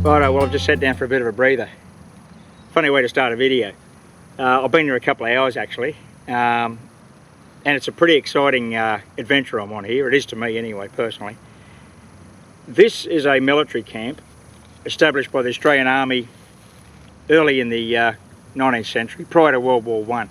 Righto, well I've just sat down for a bit of a breather. Funny way to start a video. I've been here a couple of hours actually, and it's a pretty exciting adventure I'm on here. It is to me anyway, personally. This is a military camp established by the Australian Army early in the 19th century, prior to World War I.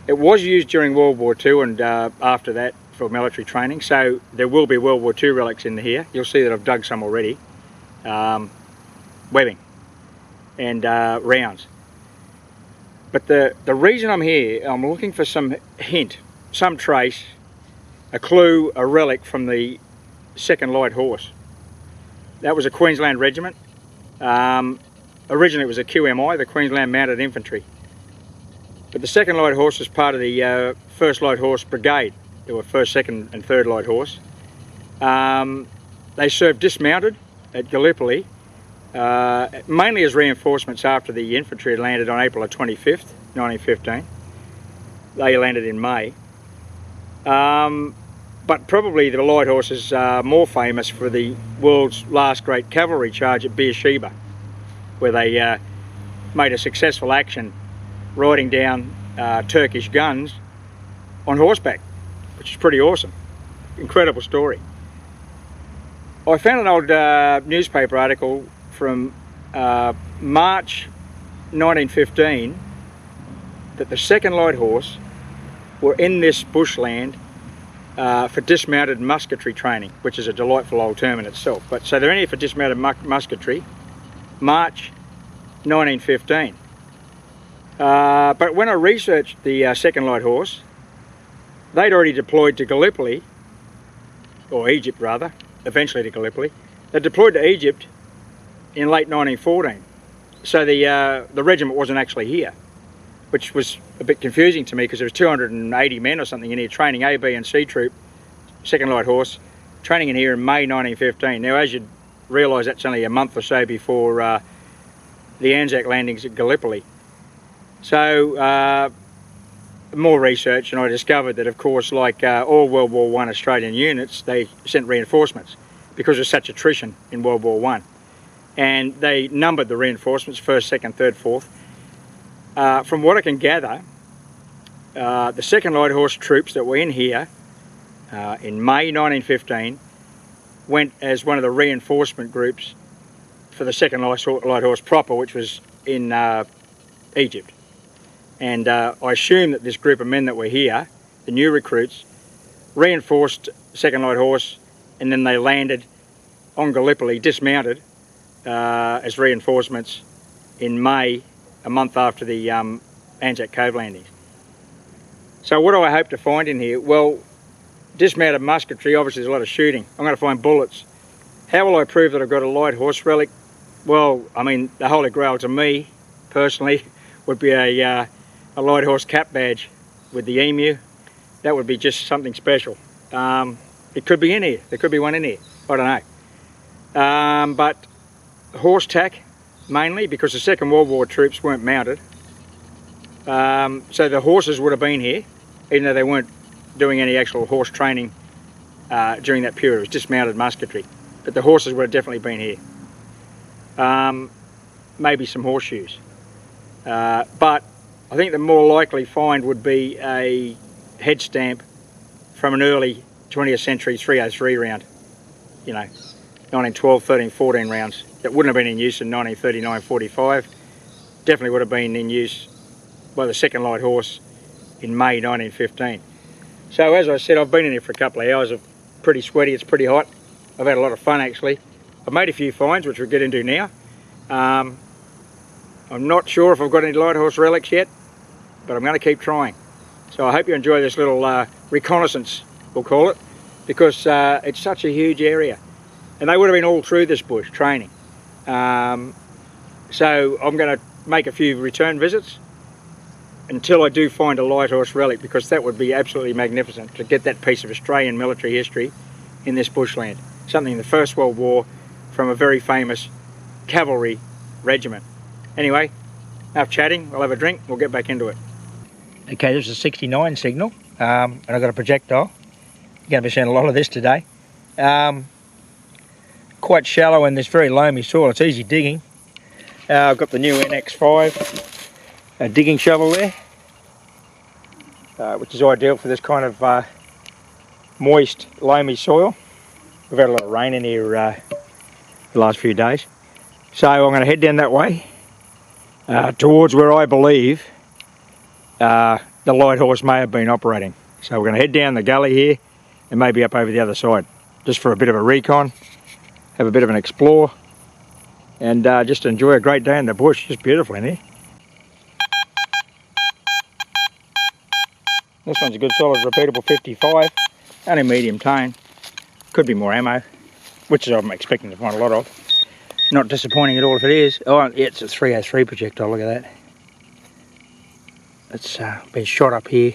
It was used during World War II and after that for military training, so there will be World War II relics in here. You'll see that I've dug some already. Webbing and rounds. But the reason I'm here, I'm looking for some hint, some trace, a clue, a relic from the 2nd Light Horse. That was a Queensland regiment. Originally it was a QMI, the Queensland Mounted Infantry. But the 2nd Light Horse was part of the 1st Light Horse Brigade. There were 1st, 2nd and 3rd Light Horse. They served dismounted at Gallipoli, mainly as reinforcements after the infantry had landed on April 25th, 1915. They landed in May. But probably the Light Horses are more famous for the world's last great cavalry charge at Beersheba, where they made a successful action riding down Turkish guns on horseback, which is pretty awesome. Incredible story. I found an old newspaper article from March 1915 that the 2nd Light Horse were in this bushland for dismounted musketry training, which is a delightful old term in itself. But so they're in here for dismounted musketry, March 1915. But when I researched the 2nd Light Horse, they'd already deployed to Gallipoli, or Egypt rather, eventually to Gallipoli. They deployed to Egypt in late 1914. So the regiment wasn't actually here, which was a bit confusing to me because there was 280 men or something in here training, A, B and C troop, 2nd Light Horse, training in here in May 1915. Now as you'd realise, that's only a month or so before the Anzac landings at Gallipoli. So more research and I discovered that of course, like all World War I Australian units, they sent reinforcements because there's such attrition in World War I. And they numbered the reinforcements, 1st, 2nd, 3rd, 4th. From what I can gather, the 2nd Light Horse troops that were in here in May 1915 went as one of the reinforcement groups for the 2nd Light Horse proper, which was in Egypt. And I assume that this group of men that were here, the new recruits, reinforced 2nd Light Horse, and then they landed on Gallipoli, dismounted as reinforcements in May, a month after the Anzac Cove landings. So what do I hope to find in here? Well, dismounted musketry, obviously there's a lot of shooting. I'm going to find bullets. How will I prove that I've got a Light Horse relic? Well, I mean, the Holy Grail to me, personally, would be a Light Horse cap badge with the emu. That would be just something special. It could be in here. There could be one in here. I don't know. But horse tack, mainly, because the Second World War troops weren't mounted. So the horses would have been here, even though they weren't doing any actual horse training during that period. It was dismounted musketry. But the horses would have definitely been here. Maybe some horseshoes. But I think the more likely find would be a head stamp from an early 20th century 303 round. You know, 1912, 13, 14 rounds that wouldn't have been in use in 1939, 45. Definitely would have been in use by the 2nd Light Horse in May 1915. So as I said, I've been in here for a couple of hours. I'm pretty sweaty, it's pretty hot. I've had a lot of fun actually. I've made a few finds, which we'll get into now. I'm not sure if I've got any Light Horse relics yet, but I'm going to keep trying. So I hope you enjoy this little reconnaissance, we'll call it, because it's such a huge area. And they would have been all through this bush training. So I'm going to make a few return visits until I do find a Light Horse relic, because that would be absolutely magnificent to get that piece of Australian military history in this bushland. Something in the First World War from a very famous cavalry regiment. Anyway, enough chatting, we'll have a drink, we'll get back into it. Okay, this is a 69 signal, and I've got a projectile. You're going to be seeing a lot of this today. quite shallow in this very loamy soil. It's easy digging. I've got the new NX5 digging shovel there, which is ideal for this kind of moist, loamy soil. We've had a lot of rain in here the last few days. So I'm going to head down that way towards where I believe the light horse may have been operating. So we're going to head down the gully here and maybe up over the other side, just for a bit of a recon, have a bit of an explore, and just enjoy a great day in the bush. Just beautiful in here. This one's a good solid repeatable 55, only medium tone. Could be more ammo, which I'm expecting to find a lot of. Not disappointing at all if it is. Oh yeah, it's a 303 projectile, look at that. It's been shot up here.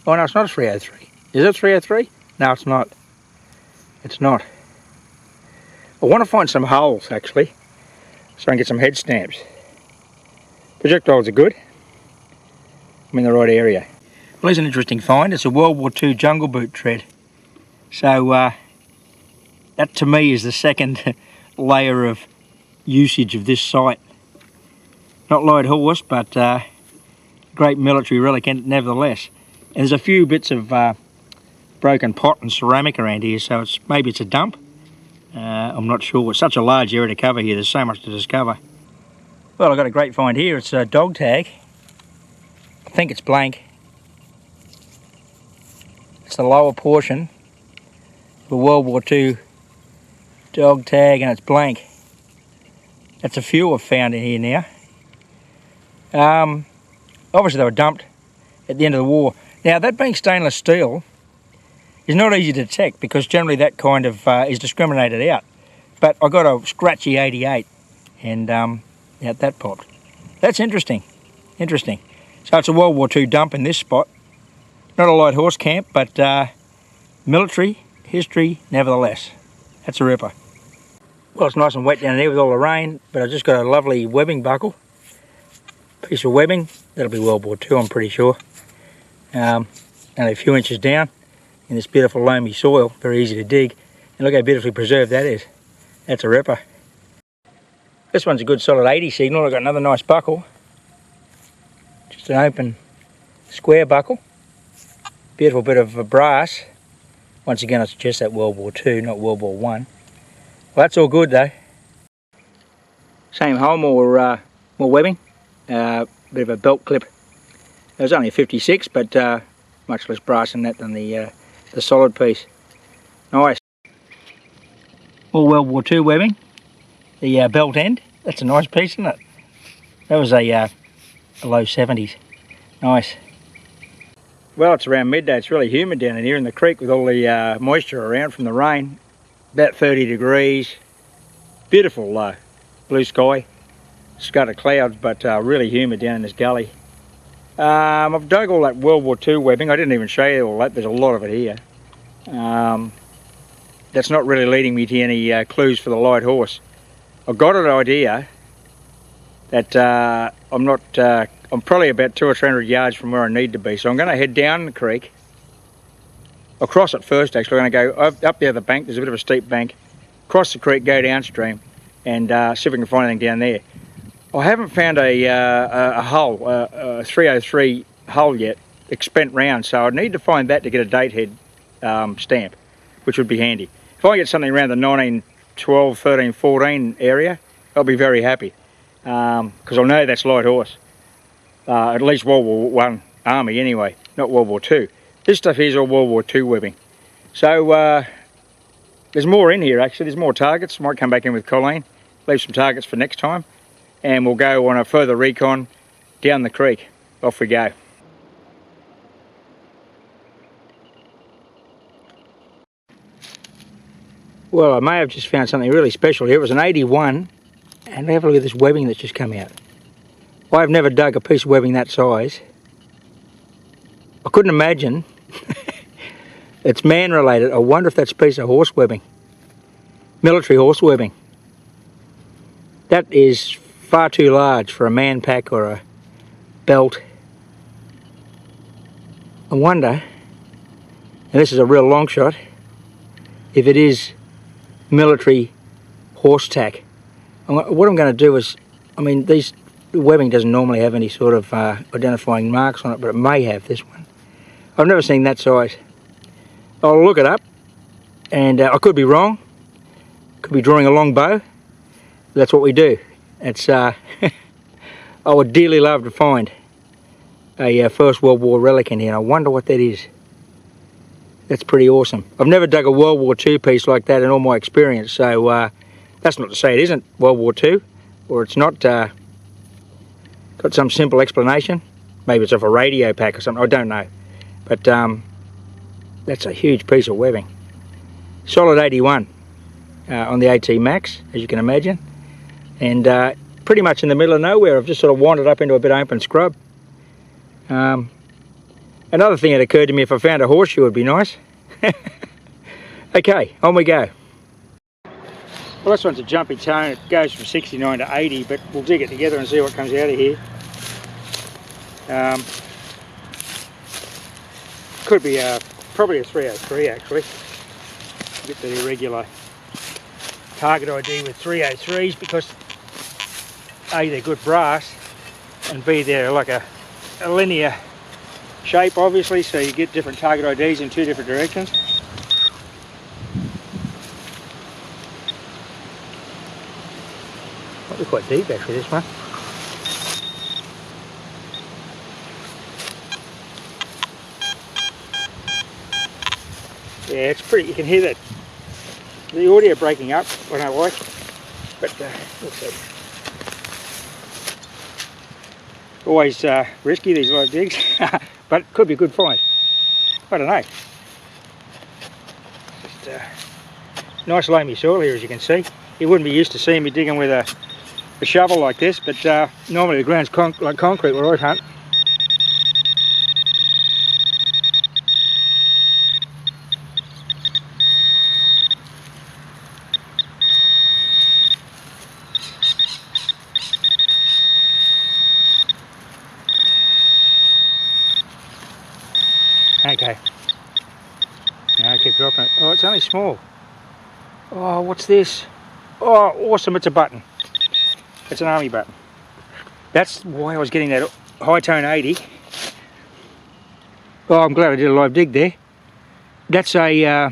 Oh no, it's not a 303. Is it 303? No, it's not. It's not. I want to find some holes actually, so I can get some head stamps. Projectiles are good. I'm in the right area. Well, here's an interesting find. It's a World War II jungle boot tread. So that to me is the second layer of usage of this site. Not light horse, but great military relic nevertheless. And there's a few bits of broken pot and ceramic around here, so maybe it's a dump. I'm not sure. It's such a large area to cover here. There's so much to discover. Well, I've got a great find here. It's a dog tag. I think it's blank. It's the lower portion of a World War II dog tag, and it's blank. That's a few I've found in here now. Obviously they were dumped at the end of the war. Now, that being stainless steel is not easy to detect, because generally that kind of is discriminated out. But I got a scratchy 88, and yeah, that popped. That's interesting. Interesting. So it's a World War II dump in this spot. Not a light horse camp, but military history nevertheless. That's a ripper. Well, it's nice and wet down there with all the rain, but I've just got a lovely webbing buckle. Piece of webbing. That'll be World War II, I'm pretty sure. Only a few inches down in this beautiful loamy soil. Very easy to dig. And look how beautifully preserved that is. That's a ripper. This one's a good solid 80 signal. I've got another nice buckle. Just an open square buckle. Beautiful bit of brass. Once again, it's just that World War II, not World War I. Well, that's all good though. Same hole, more webbing. Bit of a belt clip. It was only a 56, but much less brass in that than the solid piece. Nice. All World War II webbing. The belt end. That's a nice piece, isn't it? That was a low 70s. Nice. Well, it's around midday. It's really humid down in here in the creek with all the moisture around from the rain. About 30 degrees. Beautiful blue sky. Scattered clouds, but really humid down in this gully. I've dug all that World War II webbing. I didn't even show you all that. There's a lot of it here. That's not really leading me to any clues for the light horse. I've got an idea that I'm probably about 200 or 300 yards from where I need to be. So I'm going to head down the creek. I'll cross it first actually. I'm going to go up the other bank. There's a bit of a steep bank. Cross the creek, go downstream, and see if I can find anything down there. I haven't found a hull, a 303 hull yet, spent round, so I'd need to find that to get a date head stamp, which would be handy. If I get something around the 1912, 13, 14 area, I'll be very happy, because I'll know that's light horse. At least World War I Army anyway, not World War II. This stuff here is all World War II webbing. So there's more in here actually, there's more targets. Might come back in with Colleen, leave some targets for next time. And we'll go on a further recon down the creek. Off we go. Well, I may have just found something really special here. It was an 81, and have a look at this webbing that's just come out. I've never dug a piece of webbing that size. I couldn't imagine. It's man related. I wonder if that's a piece of horse webbing. Military horse webbing. That is far too large for a man pack or a belt. I wonder, and this is a real long shot, if it is military horse tack. What I'm going to do is, I mean, the webbing doesn't normally have any sort of identifying marks on it, but it may have this one. I've never seen that size. I'll look it up, and I could be wrong. Could be drawing a long bow. That's what we do. It's I would dearly love to find a First World War relic in here, and I wonder what that is. That's pretty awesome. I've never dug a World War II piece like that in all my experience, so that's not to say it isn't World War II, or it's not got some simple explanation. Maybe it's off a radio pack or something, I don't know. But that's a huge piece of webbing. Solid 81 on the AT Max, as you can imagine. And pretty much in the middle of nowhere. I've just sort of wandered up into a bit of open scrub. Another thing that occurred to me, if I found a horseshoe, would be nice. Okay, on we go. Well, this one's a jumpy tone. It goes from 69 to 80, but we'll dig it together and see what comes out of here. Could be probably a 303 actually. Get the irregular target ID with 303s because A, they're good brass, and B, they're like a linear shape obviously, so you get different target IDs in two different directions. Might be quite deep actually, this one. Yeah, it's pretty, you can hear that, the audio breaking up, I don't like, but we'll see. Always risky, these live digs, but it could be a good find. I don't know. Just nice loamy soil here, as you can see. You wouldn't be used to seeing me digging with a shovel like this, but normally the ground's like concrete where I hunt. Okay. No, keep dropping it. Oh, it's only small. Oh, what's this? Oh, awesome, it's a button. It's an army button. That's why I was getting that high tone 80. Oh, I'm glad I did a live dig there. That's a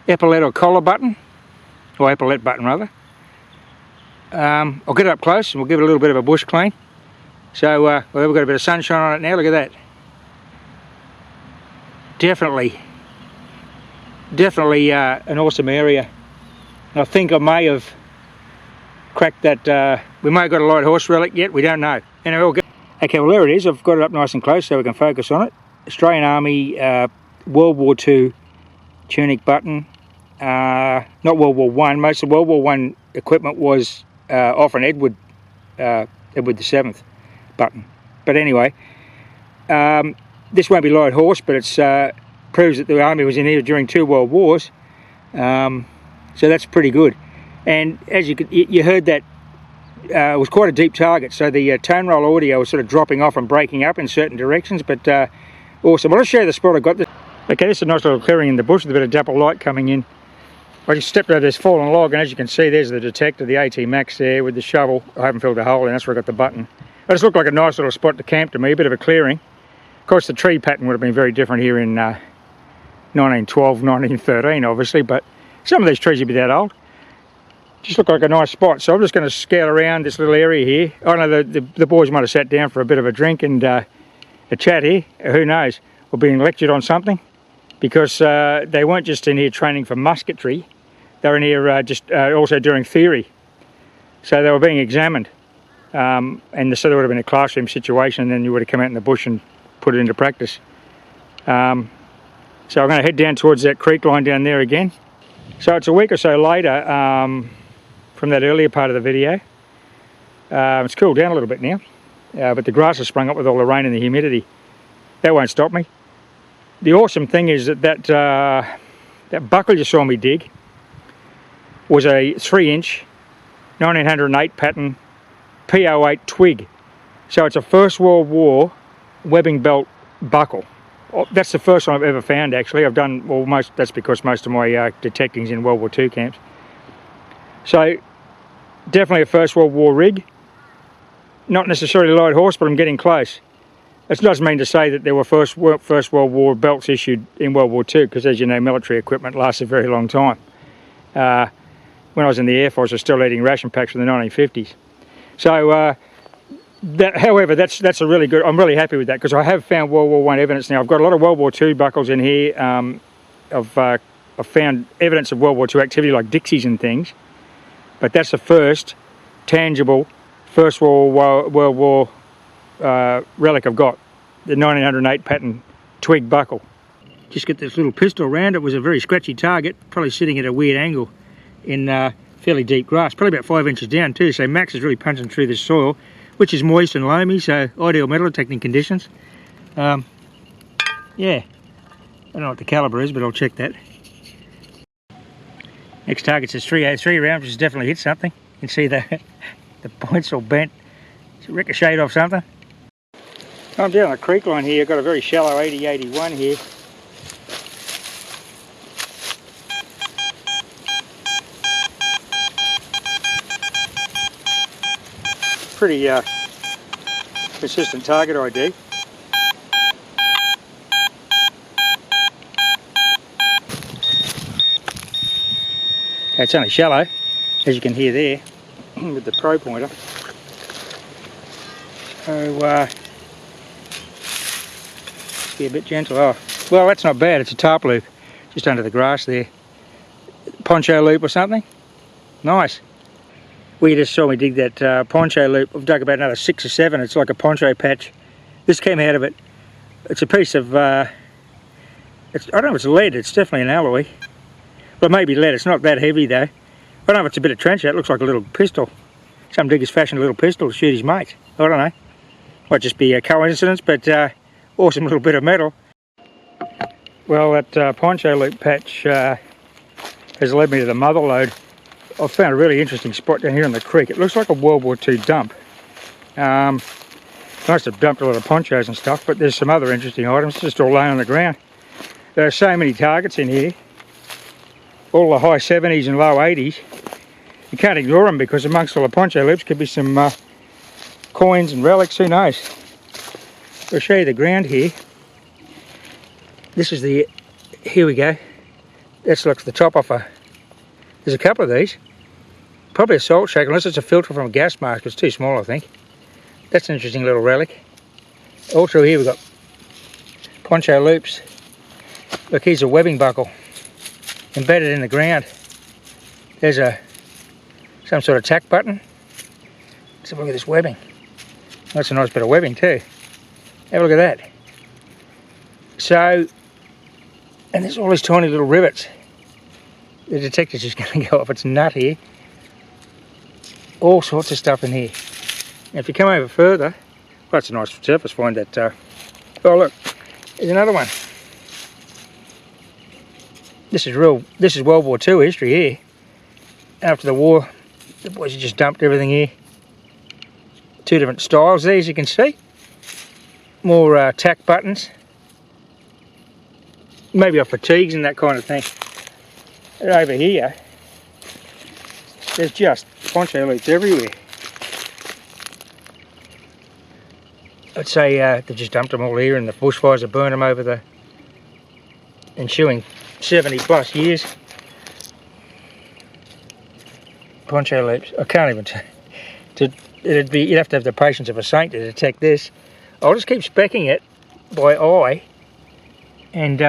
epaulette or collar button, or epaulette button rather. I'll get it up close and we'll give it a little bit of a bush clean. So, well, we've got a bit of sunshine on it now, look at that. Definitely an awesome area. I think I may have cracked that, we may have got a light horse relic yet, we don't know. Anyway, we'll go. Okay, well there it is, I've got it up nice and close so we can focus on it. Australian Army World War II tunic button, not World War I. Most of World War I equipment was off an Edward VII button. But anyway, this won't be light horse, but it's proves that the army was in here during 2 world wars, so that's pretty good. And as you heard that it was quite a deep target, so the tone roll audio was sort of dropping off and breaking up in certain directions, but awesome. Well, I'll show you the spot I got this. Okay, this is a nice little clearing in the bush with a bit of dapple light coming in. I just stepped over this fallen log, and as you can see, there's the detector, the AT Max there with the shovel. I haven't filled a hole in, that's where I got the button. But it's looked like a nice little spot to camp to me, a bit of a clearing. Of course, the tree pattern would have been very different here in 1912, 1913, obviously, but some of these trees would be that old. Just look like a nice spot, so I'm just going to scout around this little area here. I know the boys might have sat down for a bit of a drink and a chat here. Who knows? We're being lectured on something, because they weren't just in here training for musketry, they were in here just also doing theory. So they were being examined, and so there would have been a classroom situation, and then you would have come out in the bush and put it into practice. So I'm going to head down towards that creek line down there again. So it's a week or so later from that earlier part of the video. It's cooled down a little bit now, but the grass has sprung up with all the rain and the humidity. That won't stop me. The awesome thing is that buckle you saw me dig was a 3-inch 1908 pattern P08 twig. So it's a First World War webbing belt buckle. That's the first one I've ever found actually. I've done, well, that's because most of my detecting's in World War II camps. So definitely a First World War rig. Not necessarily light horse, but I'm getting close. That doesn't mean to say that there were First World War belts issued in World War II, because as you know, military equipment lasts a very long time. When I was in the Air Force, I was still eating ration packs from the 1950s. So, however, that's a really good. I'm really happy with that, because I have found World War I evidence now. I've got a lot of World War II buckles in here. I've found evidence of World War II activity like Dixies and things, but that's the first tangible First World War relic I've got, the 1908 pattern twig buckle. Just get this little pistol around. It was a very scratchy target, probably sitting at a weird angle in fairly deep grass, probably about 5 inches down too, so Max is really punching through this soil, which is moist and loamy, so ideal metal detecting conditions. Yeah, I don't know what the calibre is, but I'll check that. Next target's a 303 round, which has definitely hit something. You can see the point's all bent. It's ricocheted off something. I'm down the creek line here. I've got a very shallow 80-81 here. Pretty consistent target ID. It's only shallow, as you can hear there, with the pro pointer. So, be a bit gentle. Oh, well, that's not bad. It's a tarp loop, just under the grass there. Poncho loop or something. Nice. We just saw me dig that poncho loop. I've dug about another 6 or 7. It's like a poncho patch. This came out of it. It's a piece of, I don't know if it's lead. It's definitely an alloy. Well, maybe lead. It's not that heavy though. I don't know if it's a bit of trencher. It looks like a little pistol. Some digger's fashioned a little pistol to shoot his mate. I don't know. Might just be a coincidence, but awesome little bit of metal. Well, that poncho loop patch has led me to the mother lode. I've found a really interesting spot down here in the creek. It looks like a World War II dump. Must have dumped a lot of ponchos and stuff, but there's some other interesting items just all laying on the ground. There are so many targets in here. All the high 70s and low 80s. You can't ignore them, because amongst all the poncho loops could be some coins and relics, who knows. I'll show you the ground here. This is the, here we go. This looks the top off a, there's a couple of these. Probably a salt shaker, unless it's a filter from a gas mask. It's too small, I think. That's an interesting little relic. Also here we've got poncho loops. Look, here's a webbing buckle embedded in the ground. There's some sort of tack button. Let's have a look at this webbing. That's a nice bit of webbing too. Have a look at that. So, and there's all these tiny little rivets. The detector's just going to go off its nut here. All sorts of stuff in here. Now if you come over further, well, that's a nice surface find that. Oh look, there's another one. This is World War II history here. After the war, the boys just dumped everything here. 2 different styles there, as you can see. More tack buttons. Maybe off fatigues and that kind of thing. And over here, there's just poncho loops everywhere. I'd say they just dumped them all here, and the bushfires have burned them over the ensuing 70 plus years. Poncho loops. I can't even you'd have to have the patience of a saint to detect this. I'll just keep specking it by eye and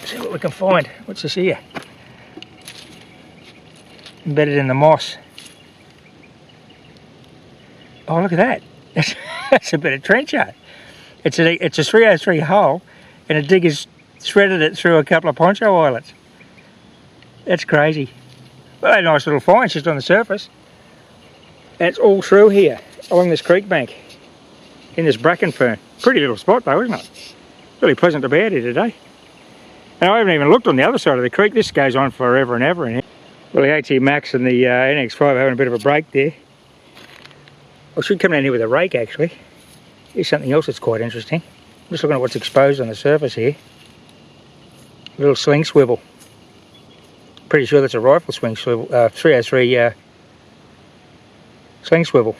see what we can find. What's this here? Embedded in the moss. Oh, look at that. That's a bit of trencher. It's a 303 hole, and a digger's threaded it through a couple of poncho eyelets. That's crazy. Well, a nice little find just on the surface. And it's all through here, along this creek bank, in this bracken fern. Pretty little spot though, isn't it? Really pleasant to be out here today. And I haven't even looked on the other side of the creek. This goes on forever and ever in here. Well, the AT Max and the NX5 are having a bit of a break there. I should come down here with a rake actually. Here's something else that's quite interesting. I'm just looking at what's exposed on the surface here. A little sling swivel. Pretty sure that's a rifle swing swivel, 303 sling swivel.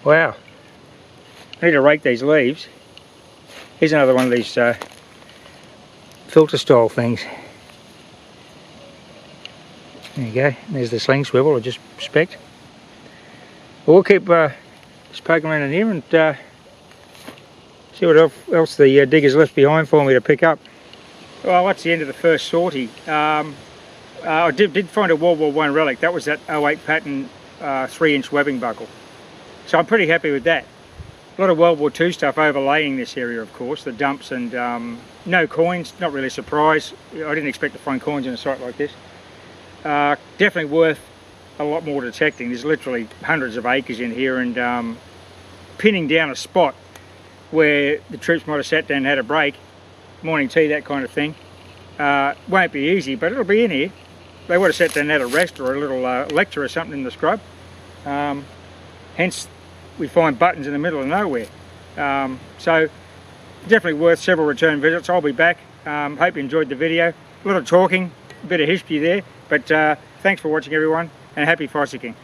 Wow. I need to rake these leaves. Here's another one of these filter style things. There you go. There's the sling swivel I just specced. We'll keep just poking around in here and see what else the diggers left behind for me to pick up. Well, that's the end of the first sortie. I did find a World War I relic. That was that 08 pattern 3-inch webbing buckle. So I'm pretty happy with that. A lot of World War II stuff overlaying this area, of course, the dumps, and no coins, not really a surprise. I didn't expect to find coins in a site like this. Definitely worth a lot more detecting. There's literally hundreds of acres in here, and pinning down a spot where the troops might have sat down and had a break, morning tea, that kind of thing, won't be easy, but it'll be in here. They would have sat down and had a rest or a little lecture or something in the scrub. Hence, we find buttons in the middle of nowhere. So, definitely worth several return visits. I'll be back. Hope you enjoyed the video. A lot of talking, a bit of history there, but thanks for watching, everyone, and happy fly sticking.